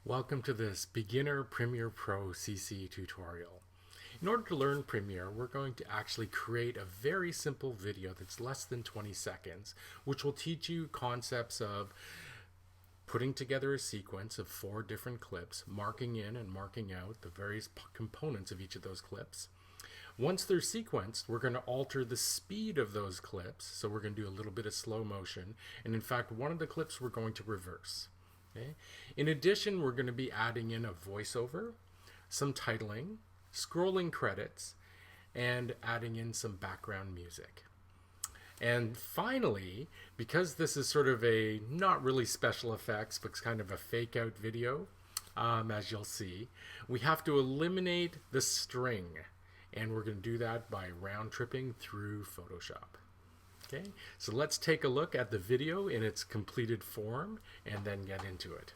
Welcome to this beginner Premiere Pro CC tutorial. In order to learn Premiere, we're going to actually create a very simple video that's less than 20 seconds, which will teach you concepts of putting together a sequence of 4 different clips, marking in and marking out the various components of each of those clips. Once they're sequenced, we're going to alter the speed of those clips, so we're going to do a little bit of slow motion, and in fact one of the clips we're going to reverse. Okay. In addition, we're going to be adding in a voiceover, some titling, scrolling credits, and adding in some background music. And finally, because this is sort of a not really special effects, but kind of a fake out video, as you'll see, we have to eliminate the string. And we're going to do that by round tripping through Photoshop. Okay, so let's take a look at the video in its completed form and then get into it.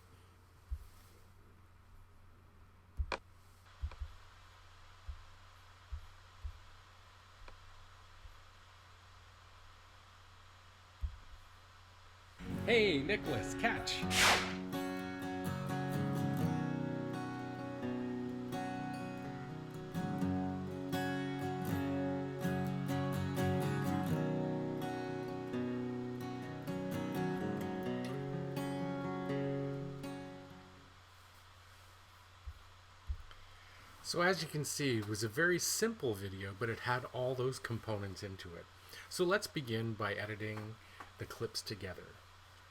Hey, Nicholas, catch! So as you can see, it was a very simple video, but it had all those components into it. So let's begin by editing the clips together.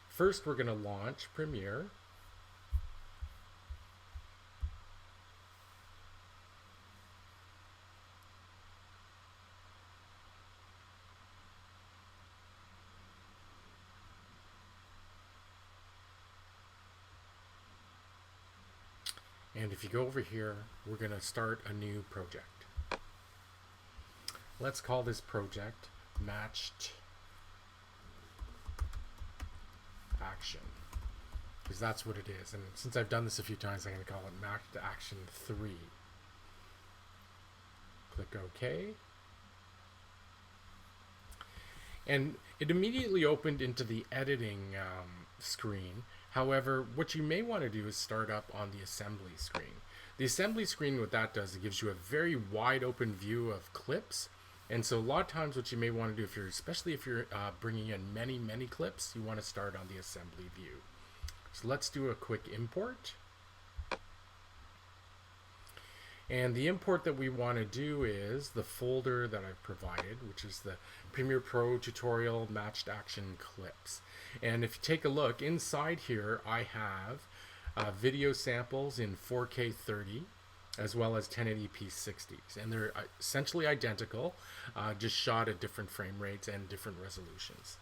First, we're going to launch Premiere. And if you go over here, we're going to start a new project. Let's call this project Matched Action, because that's what it is. And since I've done this a few times, I'm going to call it Matched Action 3. Click OK. And it immediately opened into the editing screen. However, what you may want to do is start up on the assembly screen. The assembly screen, what that does, it gives you a very wide open view of clips. And so a lot of times what you may want to do, especially if you're bringing in many clips, you want to start on the assembly view. So let's do a quick import. And the import that we want to do is the folder that I've provided, which is the Premiere Pro tutorial Matched Action clips. And if you take a look inside here, I have video samples in 4K 30 as well as 1080p 60s, and they're essentially identical, just shot at different frame rates and different resolutions.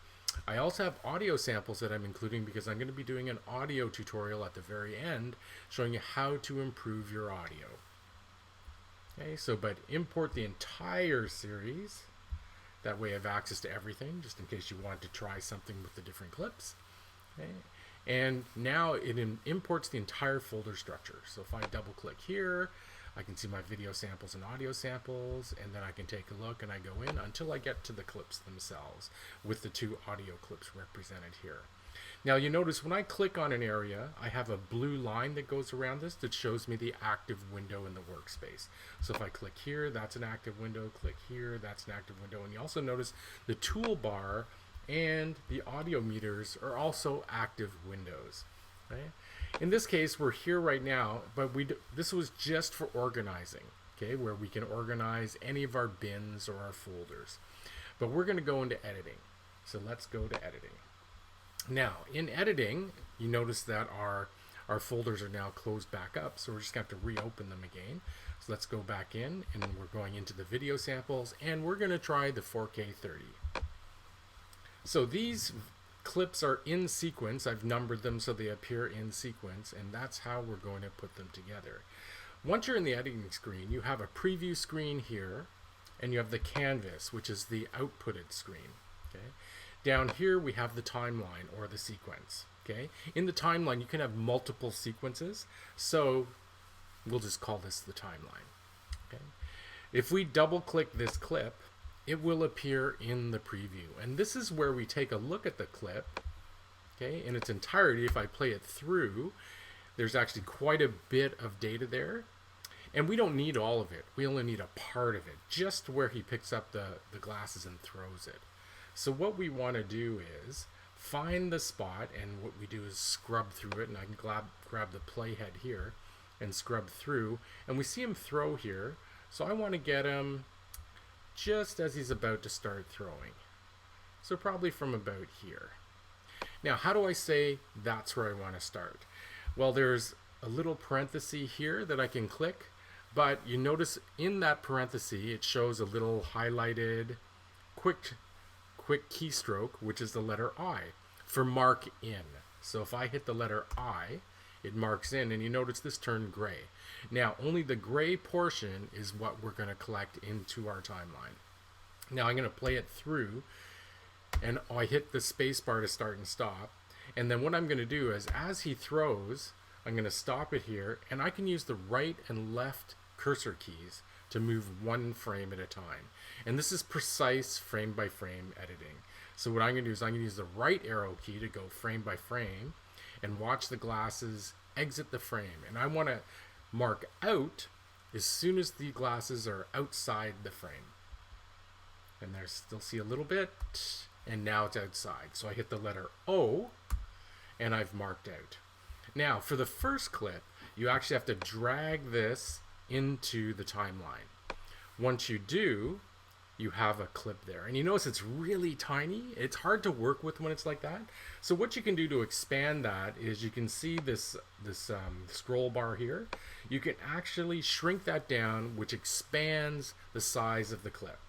I also have audio samples that I'm including because I'm going to be doing an audio tutorial at the very end showing you how to improve your audio. Okay, so but import the entire series. That way I have access to everything, just in case you want to try something with the different clips. Okay. And now it imports the entire folder structure. So if I double click here, I can see my video samples and audio samples, and then I can take a look and I go in until I get to the clips themselves with the 2 audio clips represented here. Now you notice when I click on an area, I have a blue line that goes around this that shows me the active window in the workspace. So if I click here, that's an active window, click here, that's an active window, and you also notice the toolbar and the audio meters are also active windows. Right? In this case, we're here right now, but this was just for organizing, okay, where we can organize any of our bins or our folders. But we're going to go into editing. So let's go to editing. Now, in editing, you notice that our folders are now closed back up, so we're just going to have to reopen them again. So let's go back in, and we're going into the video samples, and we're going to try the 4K 30. So these clips are in sequence. I've numbered them so they appear in sequence, and that's how we're going to put them together. Once you're in the editing screen, you have a preview screen here, and you have the canvas, which is the outputted screen. Okay. Down here we have the timeline or the sequence. Okay. In the timeline you can have multiple sequences, so we'll just call this the timeline. Okay. If we double click this clip, it will appear in the preview, and this is where we take a look at the clip, okay, in its entirety. If I play it through, there's actually quite a bit of data there. And we don't need all of it. We only need a part of it, just where he picks up the glasses and throws it. So what we want to do is find the spot, and what we do is scrub through it, and I can grab the playhead here and scrub through, and we see him throw here. So I want to get him just as he's about to start throwing. So probably from about here. Now, how do I say that's where I want to start? Well, there's a little parenthesis here that I can click, but you notice in that parenthesis it shows a little highlighted quick keystroke, which is the letter I for mark in. So if I hit the letter I, it marks in, and you notice this turned gray. Now, only the gray portion is what we're going to collect into our timeline. Now I'm going to play it through, and I hit the space bar to start and stop. And then what I'm going to do is, as he throws, I'm going to stop it here, and I can use the right and left cursor keys to move one frame at a time. And this is precise frame by frame editing. So what I'm going to do is I'm going to use the right arrow key to go frame by frame and watch the glasses exit the frame. And I want to mark out as soon as the glasses are outside the frame. And there's still see a little bit, and now it's outside. So I hit the letter O, and I've marked out. Now, for the first clip, you actually have to drag this into the timeline. Once you do, you have a clip there. And you notice it's really tiny. It's hard to work with when it's like that. So what you can do to expand that is you can see this scroll bar here. You can actually shrink that down, which expands the size of the clip.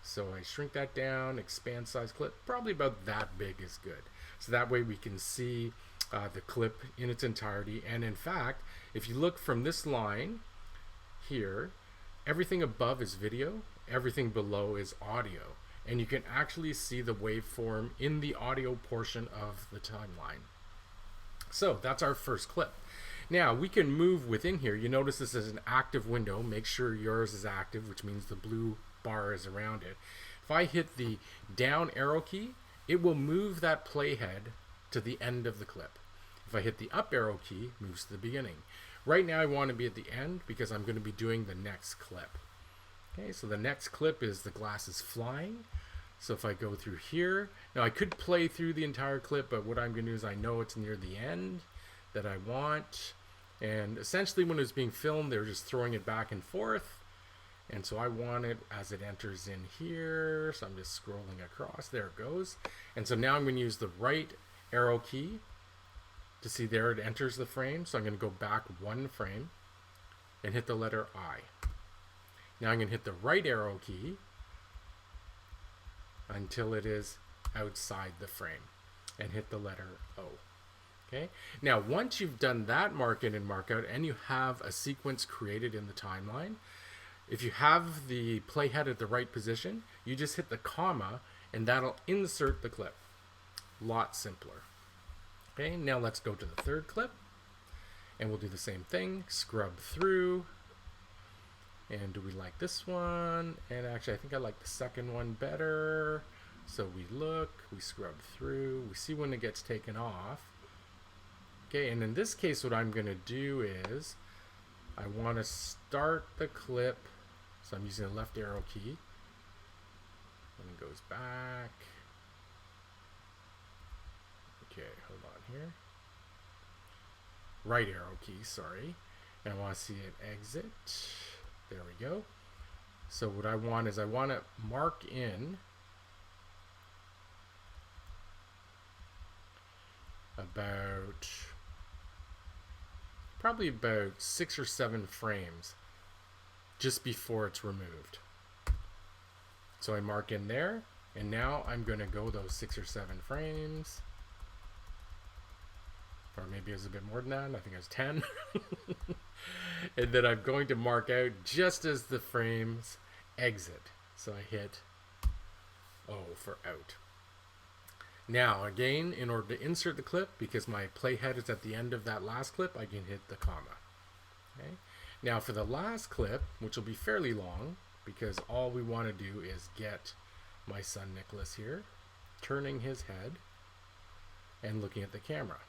So I shrink that down, expand size clip, probably about that big is good. So that way we can see the clip in its entirety. And in fact, if you look from this line here, everything above is video, everything below is audio. And you can actually see the waveform in the audio portion of the timeline. So that's our first clip. Now we can move within here. You notice this is an active window. Make sure yours is active, which means the blue bar is around it. If I hit the down arrow key, it will move that playhead to the end of the clip. If I hit the up arrow key, it moves to the beginning. Right now I want to be at the end because I'm going to be doing the next clip. Okay, so the next clip is the glasses flying. So if I go through here, now I could play through the entire clip, but what I'm going to do is I know it's near the end that I want. And essentially when it was being filmed, they were just throwing it back and forth. And so I want it as it enters in here. So I'm just scrolling across. There it goes. And so now I'm going to use the right arrow key to see there it enters the frame. So I'm going to go back one frame and hit the letter I. Now I'm going to hit the right arrow key until it is outside the frame and hit the letter O. Okay. Now once you've done that mark in and mark out and you have a sequence created in the timeline, if you have the playhead at the right position, you just hit the comma and that'll insert the clip. Lot simpler. Okay, now let's go to the third clip and we'll do the same thing. Scrub through. And do we like this one? And actually I think I like the second one better. So we look, we scrub through, we see when it gets taken off. Okay, and in this case what I'm going to do is I want to start the clip. So I'm using the left arrow key. And it goes back. Okay, hold on here. Right arrow key, sorry. And I want to see it exit. There we go. So what I want is I want to mark in probably about 6 or 7 frames just before it's removed. So I mark in there, and now I'm going to go those 6 or 7 frames. Or maybe it was a bit more than that. I think it was 10. And then I'm going to mark out just as the frames exit. So I hit O for out. Now again, in order to insert the clip, because my playhead is at the end of that last clip, I can hit the comma. Okay. Now for the last clip, which will be fairly long, because all we want to do is get my son Nicholas here, turning his head and looking at the camera.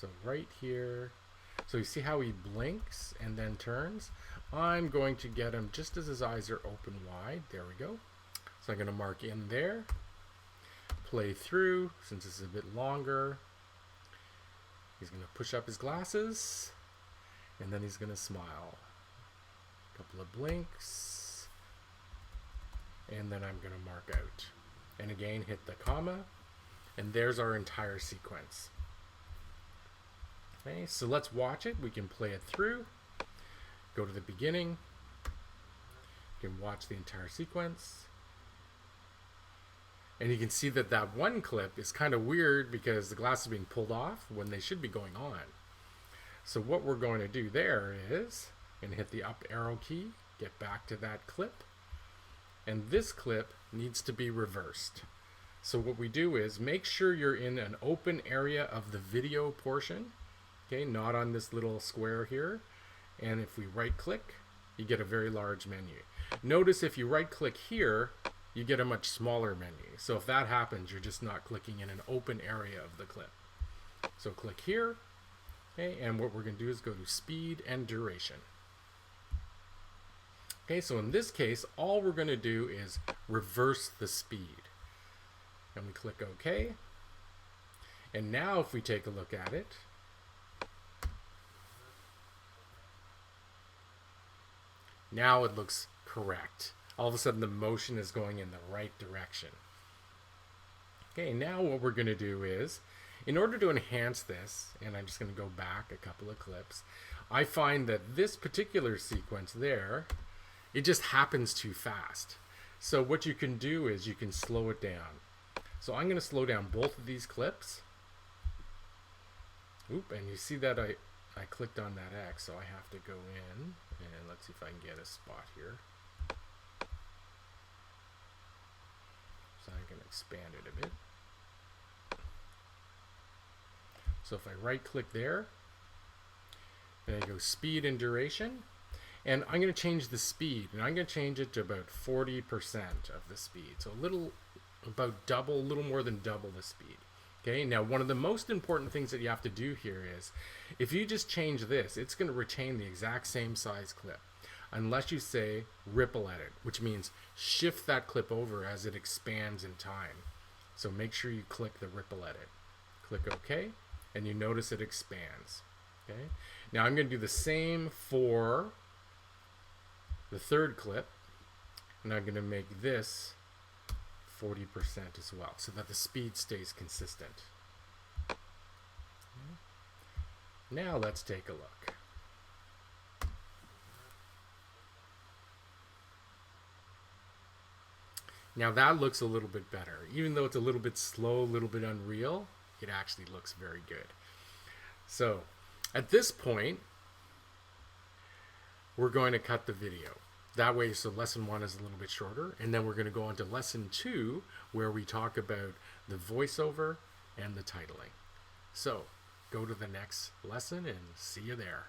So right here, so you see how he blinks and then turns? I'm going to get him just as his eyes are open wide. There we go. So I'm going to mark in there, play through, since this is a bit longer. He's going to push up his glasses, and then he's going to smile. A couple of blinks, and then I'm going to mark out. And again, hit the comma, and there's our entire sequence. Okay, so let's watch it. We can play it through. Go to the beginning. You can watch the entire sequence. And you can see that that one clip is kind of weird because the glass is being pulled off when they should be going on. So what we're going to do there is, and hit the up arrow key, get back to that clip. And this clip needs to be reversed. So what we do is make sure you're in an open area of the video portion. Okay, not on this little square here. And if we right click, you get a very large menu. Notice if you right click here, you get a much smaller menu. So if that happens, you're just not clicking in an open area of the clip. So click here, okay, and what we're going to do is go to speed and duration. Okay, so in this case, all we're going to do is reverse the speed. And we click OK. And now if we take a look at it, now it looks correct. All of a sudden the motion is going in the right direction. Okay, now what we're going to do is, in order to enhance this, and I'm just going to go back a couple of clips, I find that this particular sequence there, it just happens too fast. So what you can do is you can slow it down. So I'm going to slow down both of these clips. Oop, and you see that I clicked on that X, so I have to go in, and let's see if I can get a spot here. So I'm going to expand it a bit. So if I right click there, then I go speed and duration, and I'm going to change the speed, and I'm going to change it to about 40% of the speed. So about double, a little more than double the speed. Okay, now one of the most important things that you have to do here is, if you just change this, it's going to retain the exact same size clip. Unless you say ripple edit, which means shift that clip over as it expands in time. So make sure you click the ripple edit. Click OK, and you notice it expands. Okay. Now I'm going to do the same for the third clip, and I'm going to make this 40% as well, so that the speed stays consistent. Okay. Now let's take a look. Now that looks a little bit better. Even though it's a little bit slow, a little bit unreal, it actually looks very good. So at this point, we're going to cut the video. That way, so lesson 1 is a little bit shorter, and then we're going to go on to lesson 2, where we talk about the voiceover and the titling. So go to the next lesson and see you there.